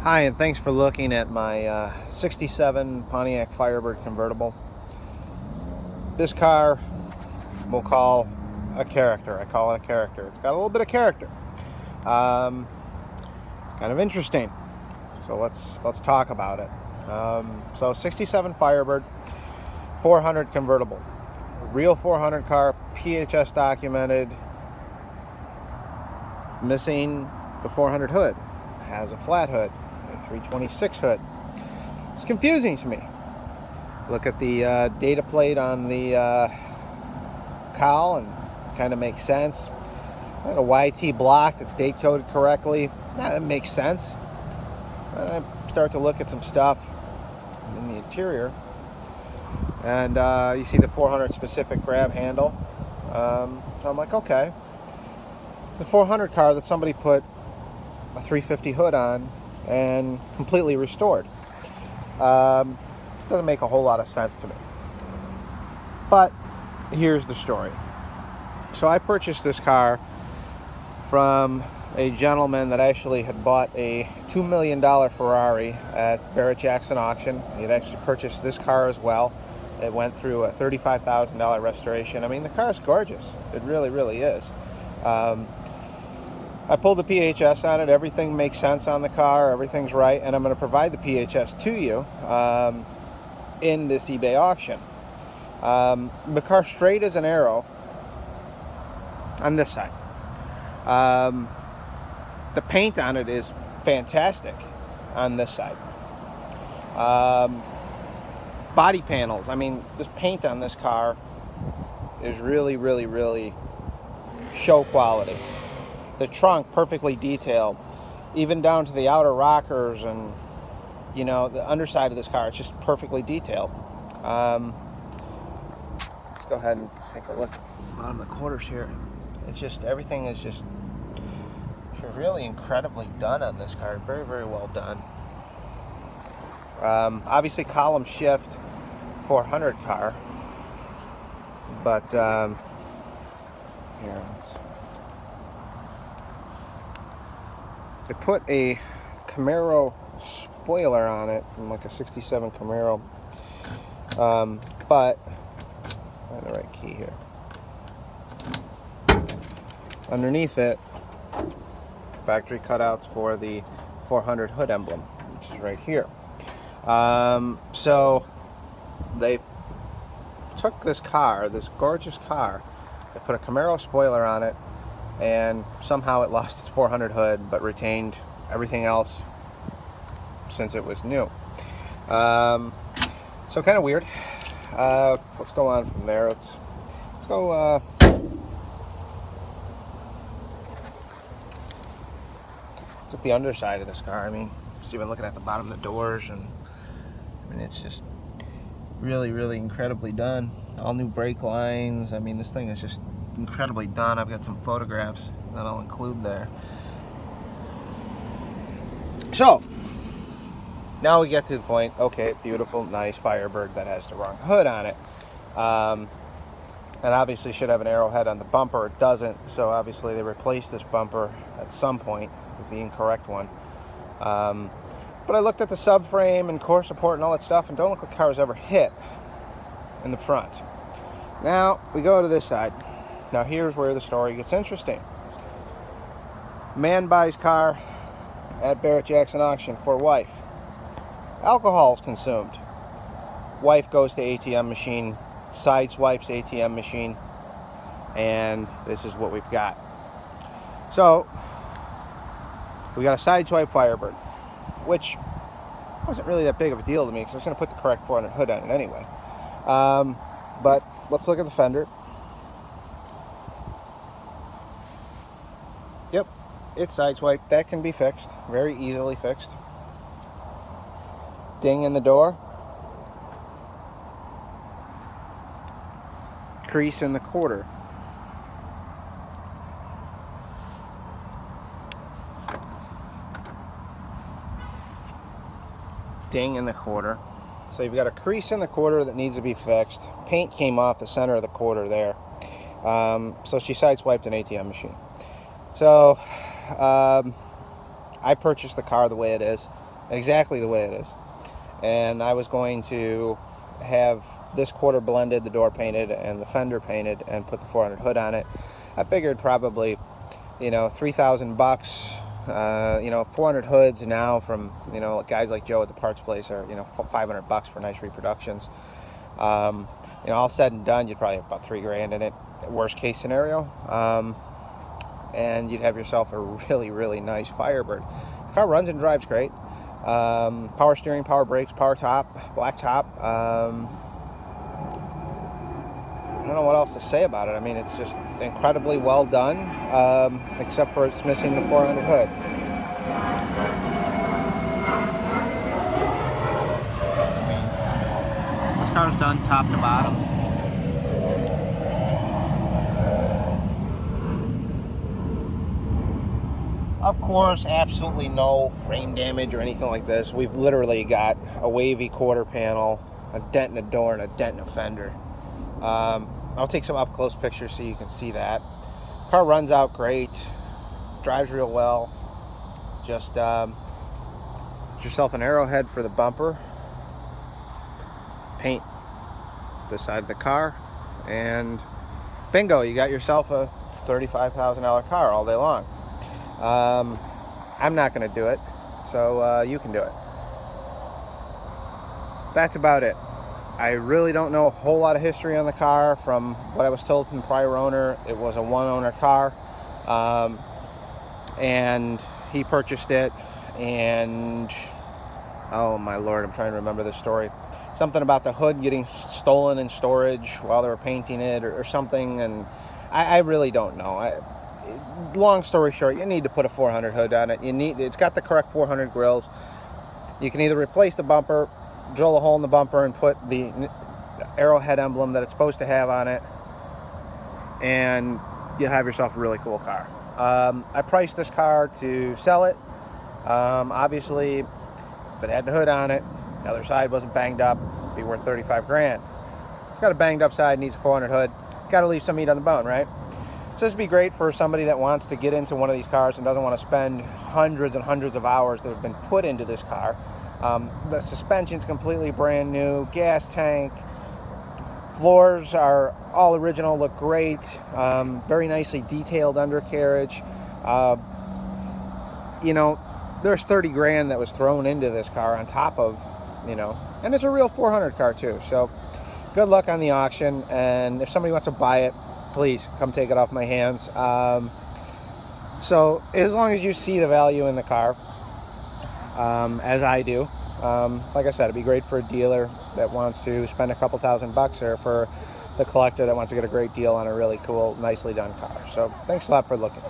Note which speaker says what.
Speaker 1: Hi, and thanks for looking at my 67 Pontiac Firebird convertible. This car we'll call a character. I call it a character. It's got a little bit of character. It's kind of interesting. So let's talk about it. So 67 Firebird, 400 convertible, real 400 car, PHS documented, missing the 400 hood, has a flat hood, a 326 hood. It's confusing to me. Look at the data plate on the cowl and kind of makes sense. And a YT block that's date coded correctly. That makes sense. I start to look at some stuff in the interior, and you see the 400 specific grab handle. So I'm like, okay, the 400 car that somebody put a 350 hood on and completely restored. Doesn't make a whole lot of sense to me. But here's the story. So I purchased this car from a gentleman that actually had bought a $2 million Ferrari at Barrett-Jackson auction. He had actually purchased this car as well. It went through a $35,000 restoration. I mean, the car is gorgeous. It really, really is. I pulled the PHS on it. Everything makes sense on the car. Everything's right. And I'm going to provide the PHS to you in this eBay auction. The car straight as an arrow on this side. The paint on it is fantastic on this side. Body panels. I mean, this paint on this car is really, really, really show quality. The trunk perfectly detailed, even down to the outer rockers and, you know, the underside of this car. It's just perfectly detailed. Let's go ahead and take a look at the bottom of the quarters here. It's just, everything is just really incredibly done on this car. Very, very well done. Obviously column shift 400 car, but here, they put a Camaro spoiler on it from like a 67 Camaro, but I have the right key here. Underneath it, factory cutouts for the 400 hood emblem, which is right here. So they took this car, this gorgeous car, they put a Camaro spoiler on it, and somehow it lost its 400 hood but retained everything else since it was new. So kind of weird. Let's go on from there. Let's go look at the underside of this car. I mean, just even looking at the bottom of the doors, and I mean, it's just really, really incredibly done. All new brake lines. I mean, this thing is just incredibly done. I've got some photographs that I'll include there. So now we get to the point, okay, beautiful, nice Firebird that has the wrong hood on it. And obviously should have an arrowhead on the bumper. It doesn't, so obviously they replaced this bumper at some point with the incorrect one. But I looked at the subframe and core support and all that stuff, and don't look like the car was ever hit in the front. Now we go to this side. Now here's where the story gets interesting. Man buys car at Barrett-Jackson auction for wife. Alcohol is consumed. Wife goes to ATM machine, side swipes ATM machine, and this is what we've got. So we got a side swipe Firebird, which wasn't really that big of a deal to me because I was going to put the correct 400 hood on it anyway. But let's look at the fender. Yep, it's side swipe. That can be fixed, very easily fixed. Ding in the door. Crease in the quarter. Ding in the quarter. So you've got a crease in the quarter that needs to be fixed. Paint came off the center of the quarter there. So she sideswiped an ATM machine. So I purchased the car the way it is. exactly the way it is. And I was going to have this quarter blended, the door painted, and the fender painted, and put the 400 hood on it. I figured probably, you know, $3,000. You know, 400 hoods now from, you know, guys like Joe at the parts place are, you know, $500 for nice reproductions. You know, all said and done, you'd probably have about $3,000 in it, worst case scenario. And you'd have yourself a really, really nice Firebird. The car runs and drives great. Power steering, power brakes, power top, black top. I don't know what else to say about it. I mean, it's just incredibly well done, except for it's missing the 400 hood. I mean, this car's done top to bottom. Of course, absolutely no frame damage or anything like this. We've literally got a wavy quarter panel, a dent in a door, and a dent in a fender. I'll take some up-close pictures so you can see that. Car runs out great, drives real well. Just get yourself an arrowhead for the bumper, paint the side of the car, and bingo, you got yourself a $35,000 car all day long. I'm not going to do it, so you can do it. That's about it. I really don't know a whole lot of history on the car. From what I was told from the prior owner, it was a one-owner car, and he purchased it, and oh my lord, I'm trying to remember the story. Something about the hood getting stolen in storage while they were painting it, or something, and I really don't know. Long story short, you need to put a 400 hood on it. It's got the correct 400 grills. You can either replace the bumper, drill a hole in the bumper, and put the arrowhead emblem that it's supposed to have on it, and you'll have yourself a really cool car. I priced this car to sell it. Obviously, if it had the hood on it, the other side wasn't banged up, it'd be worth $35,000. It's got a banged up side, needs a 400 hood. Got to leave some meat on the bone, right? So this would be great for somebody that wants to get into one of these cars and doesn't want to spend hundreds and hundreds of hours that have been put into this car. The suspension's completely brand new, gas tank, floors are all original, look great, very nicely detailed undercarriage. You know, there's $30,000 that was thrown into this car on top of, you know, and it's a real 400 car too. So good luck on the auction, and if somebody wants to buy it, please come take it off my hands. So as long as you see the value in the car, as I do, like I said, it'd be great for a dealer that wants to spend a couple $1,000, or for the collector that wants to get a great deal on a really cool, nicely done car. So thanks a lot for looking.